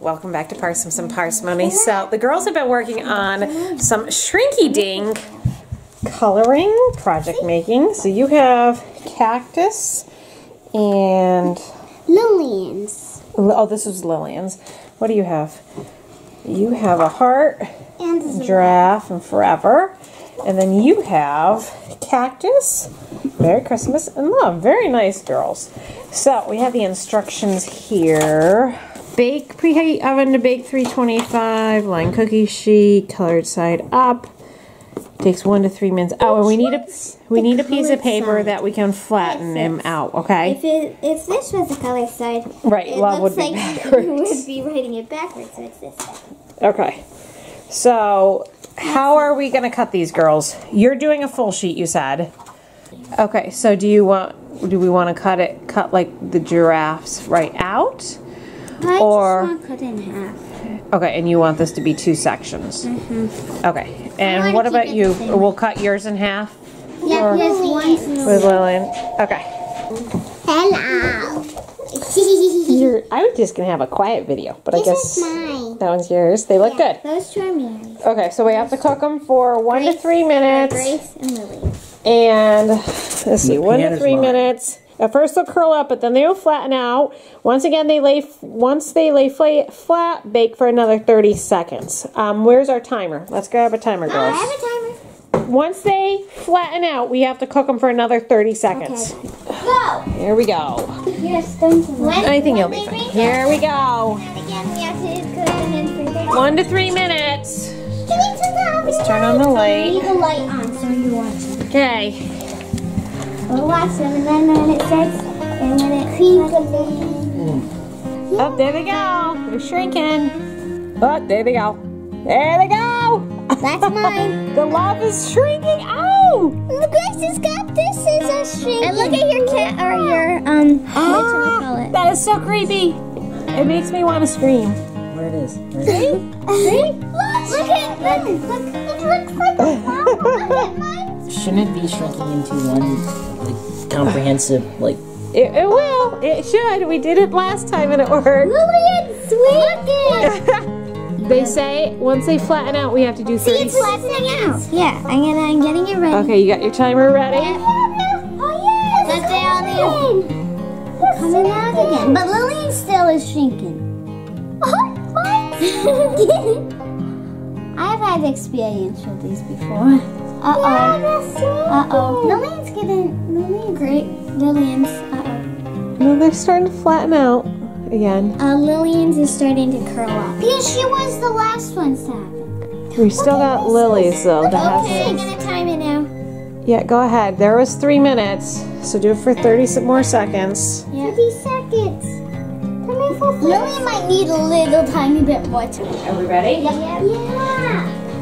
welcome back to Parsnips and Parsimony. So the girls have been working on some shrinky-dink coloring project making. So you have cactus and Lillians. Oh, this was Lillian's. What do you have? You have a heart, and giraffe, and forever. And then you have cactus, Merry Christmas, and love. Very nice, girls. So we have the instructions here. Bake, preheat oven to bake 325, line cookie sheet, colored side up. Takes 1 to 3 minutes. Oh, and we need a piece of paper that we can flatten them out. Okay. If this was the color side, right, it love looks would be like backwards. you would be writing it backwards. So it's this side. Okay. So how are we going to cut these, girls? You're doing a full sheet, you said. Okay. So do we want to cut like the giraffes right out? I just want to cut it in half. Okay, and you want this to be 2 sections. Okay, and what about you? We'll cut yours in half? Yeah, here's one. With Lillian? Okay. Hello. I'm just going to have a quiet video, but I guess mine. that one's yours. They look good. Those two are Mary's. Okay, so we have to cook them for 1 to 3 minutes. Grace and Lily. And let's see, 1 to 3 minutes. At first they'll curl up, but then they will flatten out. Once again, once they lay flat, bake for another 30 seconds. Where's our timer? Let's grab a timer, girls. I have a timer. Once they flatten out, we have to cook them for another 30 seconds. Okay. Go! Here we go. I think you'll be fine. Here we go. And again, we have to cook them in for 30 1 to 3 minutes. Let's turn on the light. Leave the light on so you're watching. Okay. We'll watch them, and then when it starts, and when it crinkles. Oh, there they go. They're shrinking. Oh, there they go. There they go. That's mine. The love is shrinking. Oh! Look, Grace's got this is a shrinking. And look at your cat or your whatchamacallit. That is so creepy. It makes me want to scream. Where it is. See? See? Look at look. It looks like a flower. Look at mine. Shouldn't it be shrinking into one comprehensive It will. It should. We did it last time and it worked. Lillian, sweet. They say once they flatten out, we have to do 30 See, it's flattening out. Yeah, I'm getting it ready. Okay, you got your timer ready? Oh yes. But they're all coming out again. But Lillian still is shrinking. Oh, mine's I've had experience with these before. Lillian's Lillian's. No, they're starting to flatten out again. Lillian's is starting to curl up. Because she was the last one to happen. We still got Lily's though. Okay, I'm gonna time it now. Yeah, go ahead. There was 3 minutes, so do it for 30 more seconds. Yeah. 30 seconds. Lillian might need a little tiny bit more time. Are we ready? Yeah.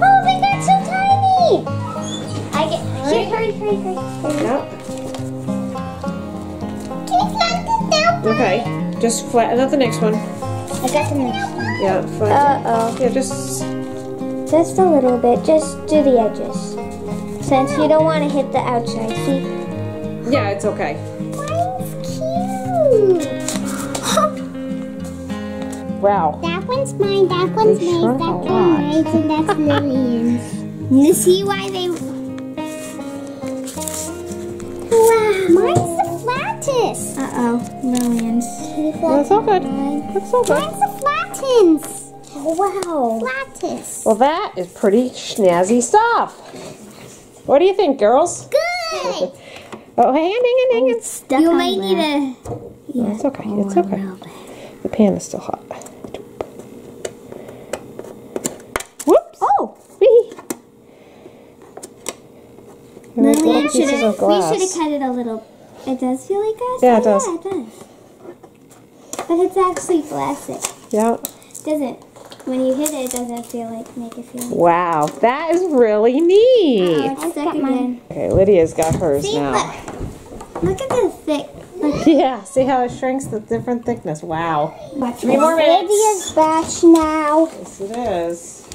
Oh, they got so tiny. Hurry. Yep. Can you flatten it down? Okay, just flatten out the next one. I got the next one. Yeah, flatten. Uh-oh. Yeah, just Just a little bit. Just do the edges. Since you don't want to hit the outside. See? yeah, it's okay. Mine's cute. Wow. That one's mine, that one's They mine, shrunk that's a lot. mine, and that's Lillian's. You see why they... Wow. Mine's the flattest. Uh-oh, Lillian's. That's all good. That's all good. Mine's the flattest. Oh, wow. Flattest. Well, that is pretty snazzy stuff. What do you think, girls? Good. Oh, hang on. Stuck you might need a... Yeah. It's okay. It's okay. The pan is still hot. Whoops! Oh! Little pieces of We glass. should have cut it a little. It does feel like glass? Yeah, it does. Yeah, it does. But it's actually plastic. Yeah. Doesn't. When you hit it, it doesn't make it feel. Wow, that is really neat. Oh, it's stuck again. Okay, Lydia's got hers See, now. look at the thick. Yeah, see how it shrinks the different thickness. Wow. 3 more minutes. Lydia's batch now. Yes, it is.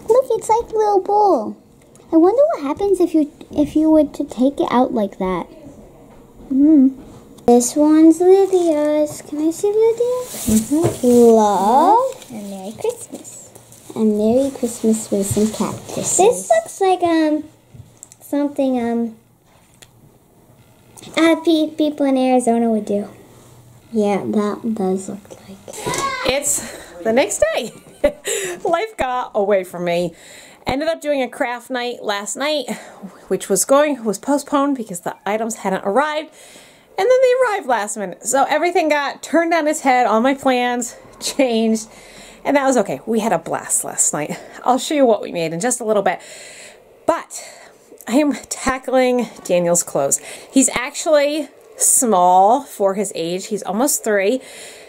Look, it's like a little bowl. I wonder what happens if you were to take it out like that. This one's Lydia's. Can I see Lydia's? Love. And Merry Christmas. And Merry Christmas with some cactuses. This looks like something people in Arizona would do. Yeah, that does look like. It's the next day. Life got away from me. Ended up doing a craft night last night, which was postponed because the items hadn't arrived. And then they arrived last minute. So everything got turned on its head, all my plans changed, and that was okay. We had a blast last night. I'll show you what we made in just a little bit. But I am tackling Daniel's clothes. He's actually small for his age. He's almost 3,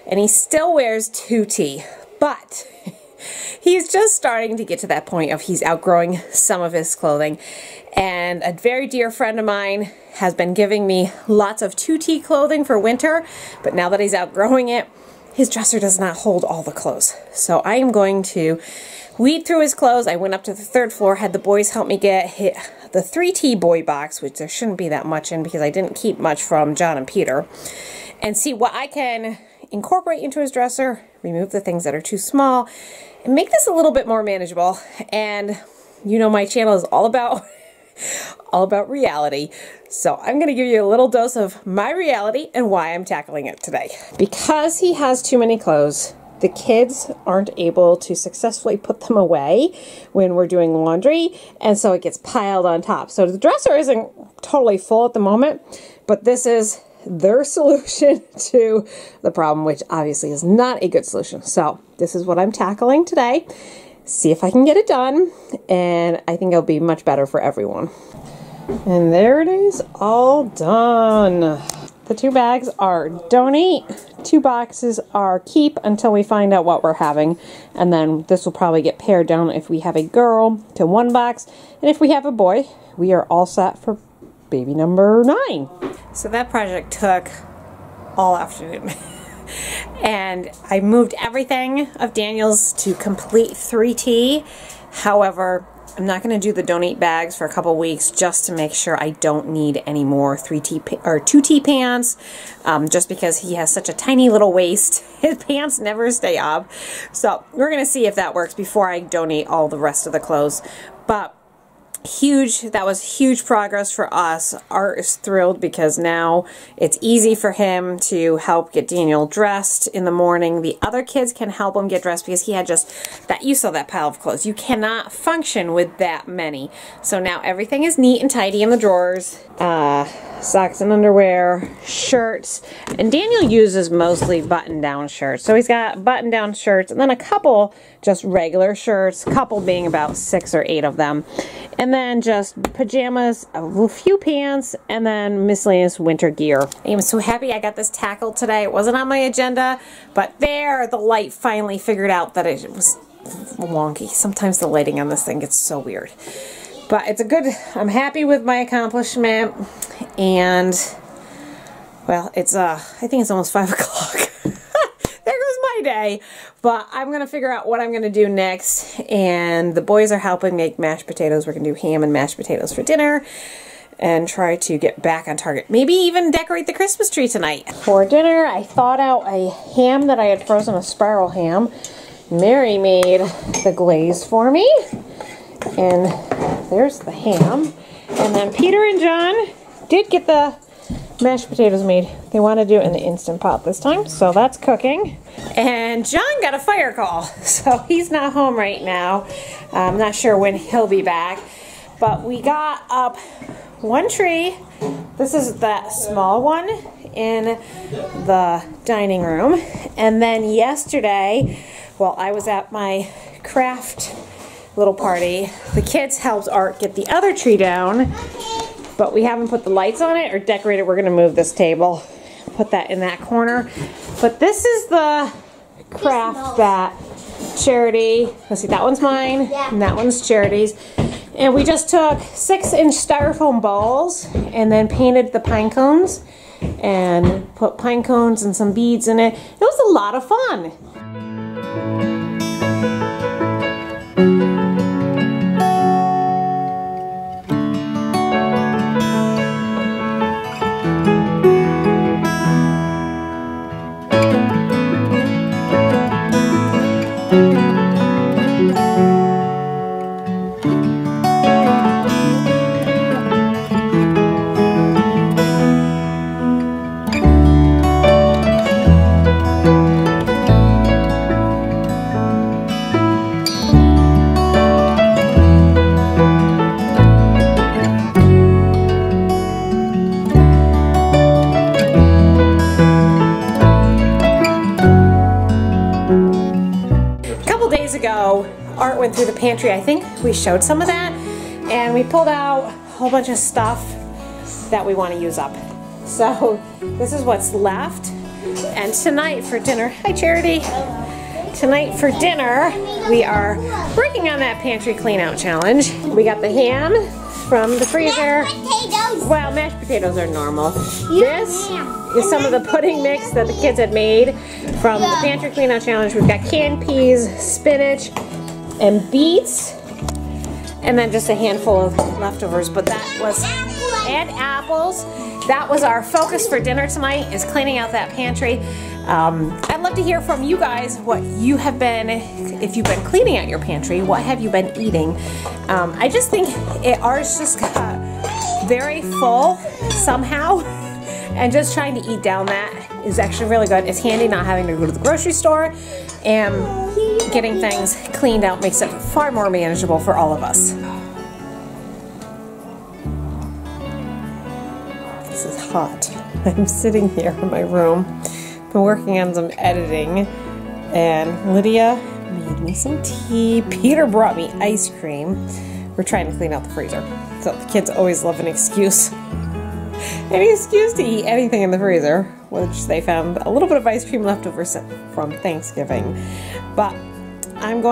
and he still wears 2T. But he's just starting to get to that point of he's outgrowing some of his clothing. And a very dear friend of mine has been giving me lots of 2T clothing for winter, but now that he's outgrowing it, his dresser does not hold all the clothes. So I am going to weed through his clothes. I went up to the 3rd floor, had the boys help me get the 3T boy box, which there shouldn't be that much in because I didn't keep much from John and Peter, and see what I can incorporate into his dresser, remove the things that are too small, and make this a little bit more manageable. And you know my channel is all about reality. So I'm going to give you a little dose of my reality and why I'm tackling it today. Because he has too many clothes, the kids aren't able to successfully put them away when we're doing laundry, and so it gets piled on top. So the dresser isn't totally full at the moment, but this is their solution to the problem, which obviously is not a good solution. So this is what I'm tackling today. See if I can get it done, and I think it'll be much better for everyone. And there it is, all done. The 2 bags are donate, 2 boxes are keep until we find out what we're having, and then this will probably get pared down if we have a girl to 1 box, and if we have a boy, we are all set for baby number 9. So that project took all afternoon. And I moved everything of Daniel's to complete 3T. However, I'm not going to do the donate bags for a couple weeks just to make sure I don't need any more 3T or 2T pants, just because he has such a tiny little waist. His pants never stay up. So we're going to see if that works before I donate all the rest of the clothes. But that was huge progress for us. Art is thrilled because now it's easy for him to help get Daniel dressed in the morning. The other kids can help him get dressed because he had just that, you saw that pile of clothes. You cannot function with that many. So now everything is neat and tidy in the drawers. Socks and underwear, shirts, and Daniel uses mostly button-down shirts. So he's got button-down shirts and then a couple just regular shirts, couple being about 6 or 8 of them. And then just pajamas, a few pants, and then miscellaneous winter gear. I am so happy I got this tackled today. It wasn't on my agenda, but there, the light finally figured out that it was wonky. Sometimes the lighting on this thing gets so weird. But it's a good, I'm happy with my accomplishment, and, well, it's, I think it's almost 5 o'clock. There goes my day. But I'm going to figure out what I'm going to do next, and the boys are helping make mashed potatoes. We're going to do ham and mashed potatoes for dinner, and try to get back on target. Maybe even decorate the Christmas tree tonight. For dinner, I thawed out a ham that I had frozen, a spiral ham. Mary made the glaze for me. And there's the ham. And then Peter and John did get the mashed potatoes made. They want to do it in the Instant Pot this time, so that's cooking. And John got a fire call, so he's not home right now. I'm not sure when he'll be back. But we got up one tree. This is that small one in the dining room. And then yesterday, while I was at my craft little party, the kids helped Art get the other tree down, but we haven't put the lights on it or decorated. We're gonna move this table, put that in that corner. But this is the craft bat charity. Let's see, that one's mine, and that one's Charity's. And we just took 6-inch styrofoam balls and then painted the pine cones and put pine cones and some beads in it. It was a lot of fun. through the pantry. I think we showed some of that, and we pulled out a whole bunch of stuff that we want to use up. So this is what's left. And tonight for dinner, hi Charity. Tonight for dinner, we are working on that pantry clean out challenge. We got the ham from the freezer. Mashed potatoes. Well, mashed potatoes are normal. This is some of the pudding mix that the kids had made from the pantry clean out challenge. We've got canned peas, spinach, and beets, and then just a handful of leftovers. But that was, and apples. That was our focus for dinner tonight, is cleaning out that pantry. I'd love to hear from you guys what you have been, if you've been cleaning out your pantry, what have you been eating? I just think ours just got very full somehow, and just trying to eat down that is actually really good. It's handy not having to go to the grocery store, and getting things cleaned out makes it far more manageable for all of us. This is hot. I'm sitting here in my room. Been working on some editing, and Lydia made me some tea. Peter brought me ice cream. We're trying to clean out the freezer. So the kids always love an excuse. Any excuse to eat anything in the freezer, which they found a little bit of ice cream left over from Thanksgiving. But I'm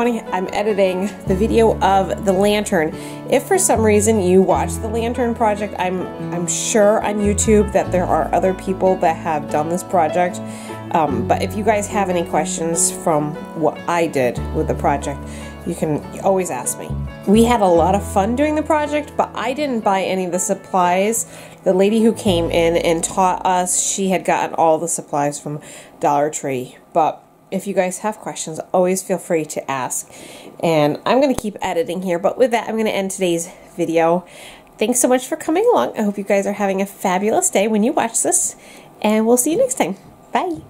editing the video of the lantern. If for some reason you watch the lantern project, I'm sure on YouTube that there are other people that have done this project. But if you guys have any questions from what I did with the project, you can always ask me. We had a lot of fun doing the project, but I didn't buy any of the supplies. The lady who came in and taught us, she had gotten all the supplies from Dollar Tree. But if you guys have questions, always feel free to ask. And I'm going to keep editing here, but with that, I'm going to end today's video. Thanks so much for coming along. I hope you guys are having a fabulous day when you watch this, and we'll see you next time. Bye.